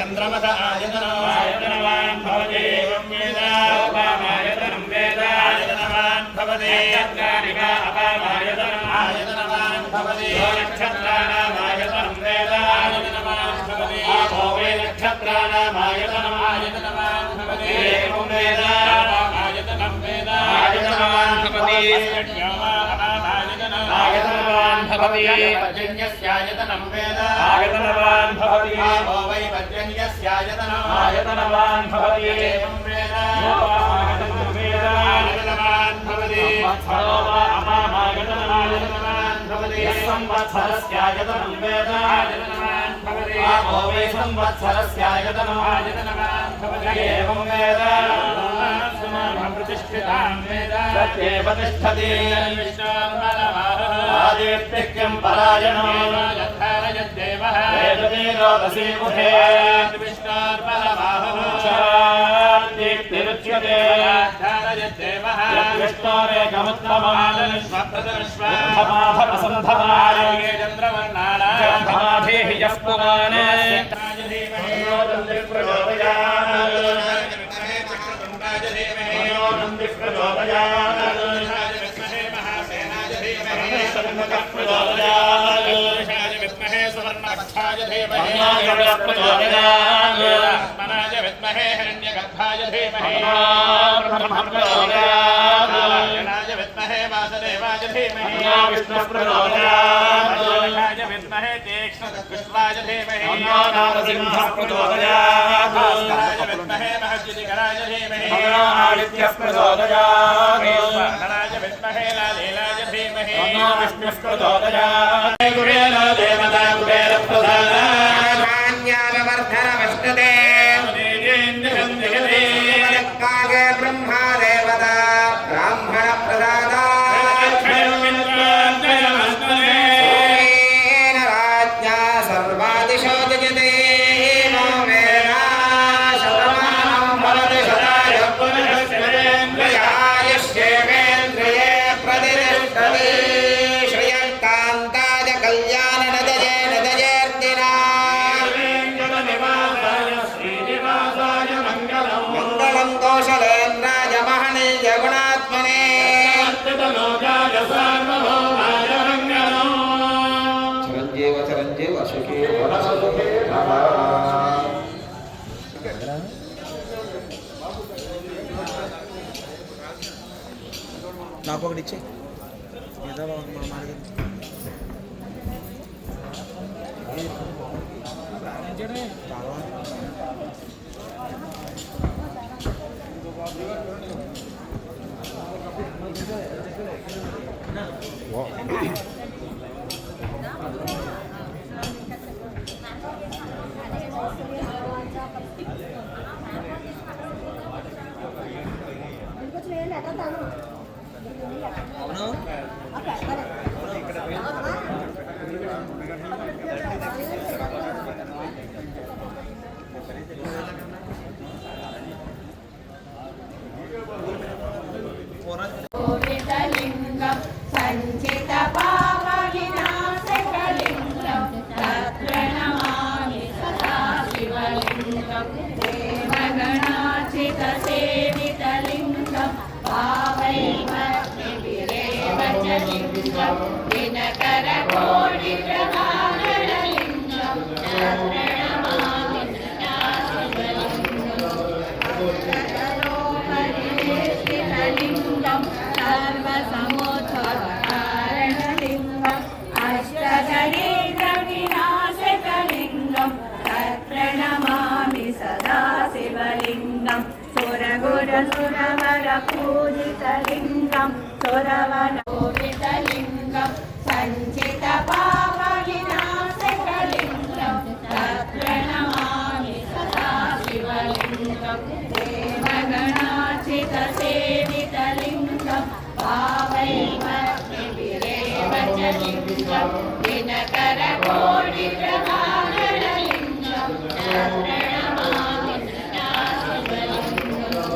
चंद्रमस आयतनवान् भवति एवं वेद अपामायतनं वेद आयतनवान् भवति चक्रानिका अपामायतनवान् भवति नक्षत्राणामायतनं वेद आयतनवान् भवति आपो वै नक्षत्राणामायतनवान् भवति एवं वेद अपामायतनं वेद आयतनवान् भवति आयतनवान् भवति पर्जन्यस्यायतनं वेद आयतनवान् भवति आपो वै आयतनवान् भवति एवं वेद आयतनवान् भवति संवत्सरो वा अपामायतनवान् भवति संवत्सरस्यायतनं वेद आयतनवान् भवति आपो वै संवत्सरस्यायतनवान् भवति एवं वेद प्रतिष्ठितां वेद सत्येव तिष्ठति आदित्यं परायणो यद्देवः वेदते मुखे विष्णोर्परमाहुरुच्यते यद्देवः विष्णोरेकमुत्तमाधमाधमाधमाधे चन्द्रवर्णानाधि यः पुराणे मनाज विद्महे हिरण्यगर्भाय धीमहि नारायणाय विद्महे वासुदेवाय धीमहि विष्णुः प्रचोदयात् विद्महे तीक्ष्णविश्वाय धीमहि नारसिंहः प्रचोदयात् विद्महे महद्युतिकराय धीमहि आदित्यः प्रचोदयात् नारायणाय विद्महे लालीलाय धीमहि विष्णुः प्रचोदयात् कुबेर देवता कुबेर प्रसादात् मान्यावर्धनमस्तते काले ब्रह्मा देवता ब्राह्मण प्रसादात् राज्ञा सर्वादिशो जयते नो वेदा शतमानं भवति शताय पुरुषस्येन्द्रिये प्रतिष्ठति श्रियकान्ताय कल्याणनदये नदयेर्दिना मंगलं कौशलेन्द्राय महनीय गुणात्मने चिरंजीव चिरंजीव सुखी నాకు ఒకటి ఇచ్చే ఏదో पूजितलिङ्गं सुरवनपूजितलिङ्गं सञ्चितपापविनाशकलिङ्गं तत्प्रणमामि सदा शिवलिङ्गं देवगणार्चितसेवितलिङ्गं भावैर्भक्तिभिरेव च लिङ्गं दिनकरकोटिप्रभाकरलिङ्गं तत्प्रणमामि सदा शिवलिङ्गं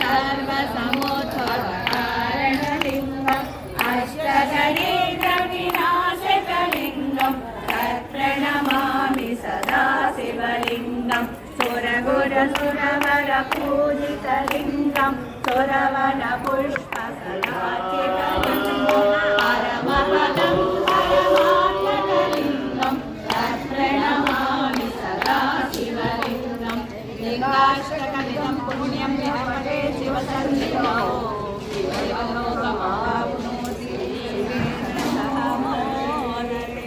सर्वसमुद्भवकारणलिङ्गम् अष्टदरिद्रविनाशकलिङ्गं तत्प्रणमामि सदा शिवलिङ्गं सुरगुरसुरवरपूजितलिङ्गं सुरवनपुष्पसदाचितलिङ्गं परमपदं परमात्मकलिङ्गं तत्प्रणमामि सदा शिवलिङ्गं लिङ्गाष्टकमिदं पुण्यं यः शिवसन्निधौ शिवलोकमाप्नोति शिवेन सह मोदते।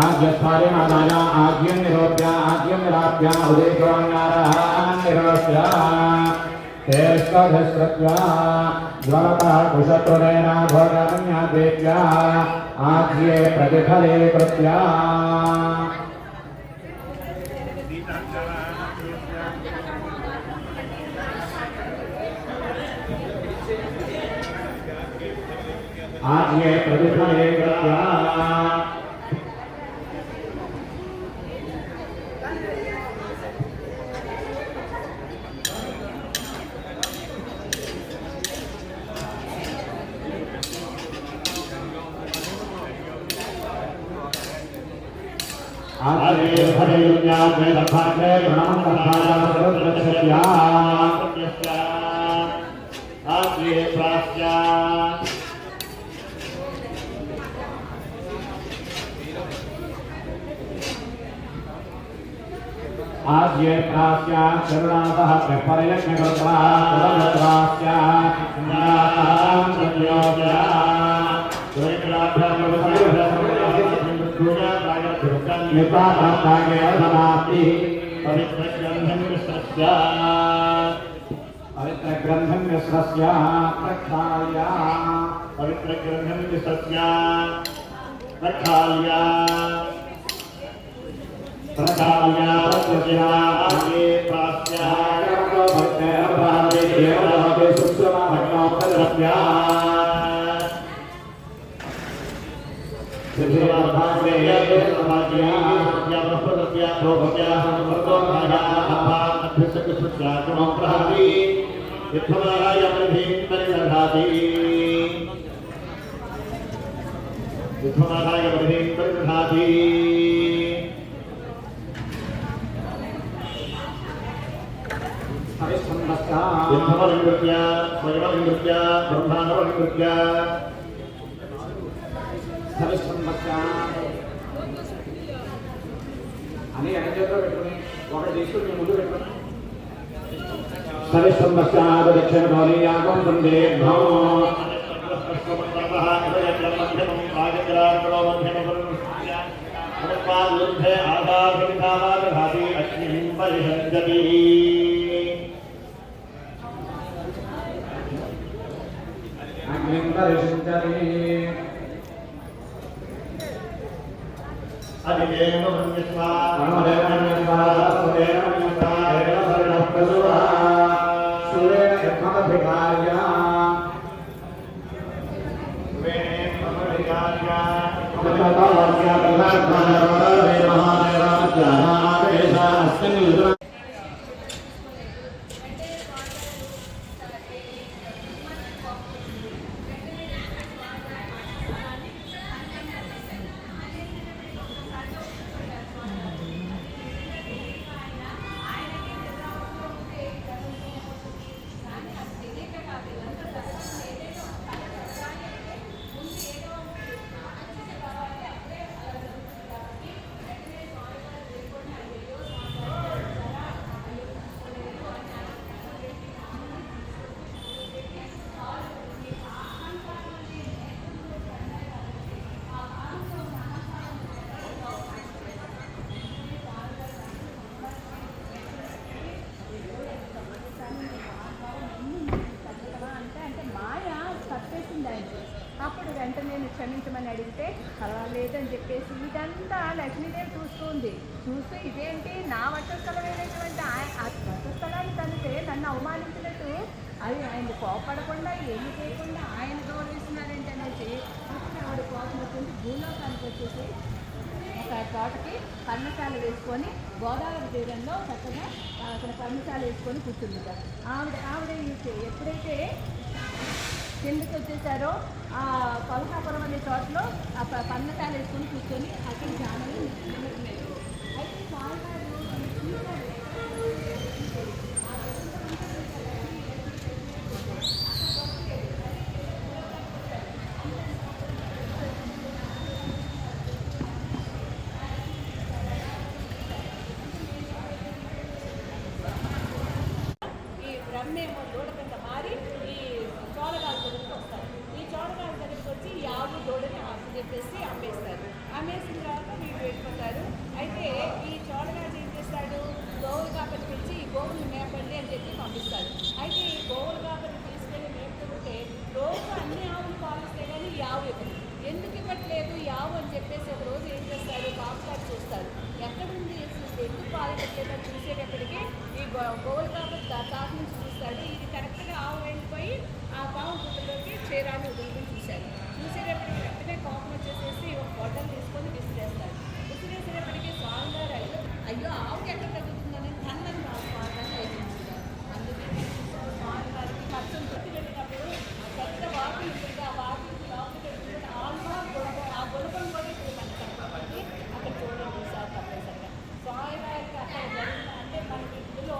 आज्ञस्थारे मादाया आज्ञं निरोध्या आज्ञं निराध्या उदयगोन्नारायण निरोध्या तेष्कधस्रत्या ज्वलतः कुशत्वरेण भोगरण्या देव्या आज्ञे प्रतिफले कृत्या आज्ञे प्रतिफले कृत्या आज्ञे हरियुज्ञा वेदभागे गुणमंगलाया सर्वदृश्या आज्ञे प्रास्या आज्ञे प्रास्या शरणातः प्रपरयज्ञकर्ता तदत्रास्या नाम प्रत्योज्या निपातागे समाप्ति पवित्रग्रन्थं मिश्रस्य प्रक्षाल्य पवित्रग्रन्थं मिश्रस्य प्रक्षाल्य प्रक्षाल्य आगे प्रास्या भक्ते देवलोके सुषमा भक्तोपद्रव्या दक्षिण भौलियागम वंदे भव यस्माद् आधारभिधावादघाति अग्निं परिषज्जति अग्निं परिषज्जति अधिदेव मन्यस्वा अनुदेव मन्यस्वा सुदेव मन्यस्वा एव सर्वः प्रसुवा सुरेण यत्मभिकार्या वेण ममभिकार्या ममभिकार्या प्रधानमानवरे महादेवाज्ञानादेशा अस्मिन् అప్పుడు వెంటనే క్షమించమని అడిగితే పర్వాలేదని చెప్పేసి ఇదంతా లక్ష్మీదేవి చూస్తుంది. చూస్తూ ఇదేంటి నా వక్షస్థలమైనటువంటి వక్షస్థలాన్ని తంటే నన్ను అవమానించినట్టు అది ఆయన కోపడకుండా ఏమి చేయకుండా ఆయన గౌరవిస్తున్నారంటే అనేసి ఆవిడ కోపం వచ్చింది. భూలోకానికి వచ్చేసి ఒక తోటకి పర్ణశాల వేసుకొని గోదావరి తీరంలో చక్కగా అక్కడ పర్ణశాల వేసుకొని కూర్చుంది. ఆవిడ ఎప్పుడైతే కిందకి వచ్చేసారో ఆ పల్కాపురం అనే చోటలో ఆ పర్ణశాల వేసుకొని కూర్చొని అక్కడ ధ్యానంలో నిలబడినారు. అయితే స్వామివారు బ్రహ్మేమో దూడ కింద మారి ఈ చోళగాల దగ్గరికి వస్తారు. ఈ చోళగాల దగ్గరికి వచ్చి ఈ ఆవు దూడని చెప్పేసి అమ్మేస్తారు. అమ్మేసిన తర్వాత వీళ్ళు వెళ్ళిపోతారు. అయితే ఈ చోళగాజు ఏం చేస్తాడు, గోవులు కాపరి పిలిచి ఈ గోవులు మేపండి అని చెప్పి పంపిస్తారు. అయితే ఈ గోవులు కాపరి తీసుకెళ్ళి మేపుతుంటే రోజు అన్ని ఆవులు పాలిస్తే కానీ ఈ ఆవు ఇవ్వదు. ఎందుకు ఇవ్వట్లేదు ఈ ఆవు అని చెప్పేసి ఒక రోజు ఏం చేస్తారు, కాపుకారు చూస్తారు. ఎక్కడుంది ఎందుకు పాలు పెట్టలేదని చూసేటప్పటికి ఈ గోవులు కాపరి కాపు నుంచి చూస్తాడు. ఇది కరెక్ట్గా ఆవు వెళ్ళిపోయి ఆ పావు గుట్టలోకి చీరాన్ని వదులుకొని చూశారు. చూసేటప్పటికి వెంటనే కోపం వచ్చేసేసి ఒక బొట్టలు తీసుకొని విసిరేస్తాడు. విసిరేసేటప్పటికి స్వామివారు అయ్యో ఆవుకి ఎక్కడ తగ్గుతుందని కన్నని స్వామివారిని వేయించుకుంటారు. అందుకే స్వామివారికి ఖర్చును పెట్టి వెళ్ళినప్పుడు పెద్ద వాకి ఉంటుంది. ఆ వాకి లోపలికి వెళ్ళినప్పుడు ఆ గొడవను కూడా ఇప్పుడు కనపడదు కాబట్టి అక్కడ చూడండి సార్ తప్పనిసరిగా స్వామివారికి అక్కడ జరిగిన అంటే మనకి ఇందులో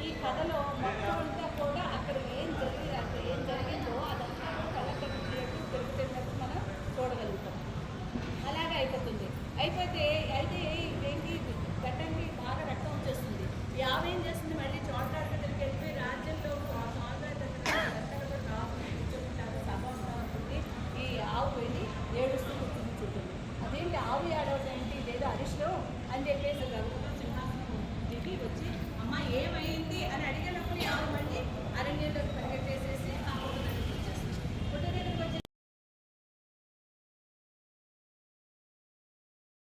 ఈ కథలో మొత్తం అంతా కూడా అక్కడ ఏం జరిగిందో అదంతా కలెక్టర్ పెరుగుతున్నట్టు మనం చూడగలుగుతాం. అలాగే అయిపోతుంది. అయితే ఏంటి గట్టంకి బాగా రక్తం వచ్చేస్తుంది. ఈ ఆవు ఏం చేస్తుంది, మళ్ళీ చోట్ల దగ్గరికి వెళ్ళిపోయి రాజ్యంలో స్వామివారి దగ్గర అంతా కూడా కూర్చుంటారు. సభ ఉంటుంది. ఈ ఆవు వెళ్ళి ఏడుస్తూ కూర్చుంటుంది. అదేంటి ఆవు ఏడవడం ఏంటి, ఇదేదో అరిష్టం అని చెప్పేసి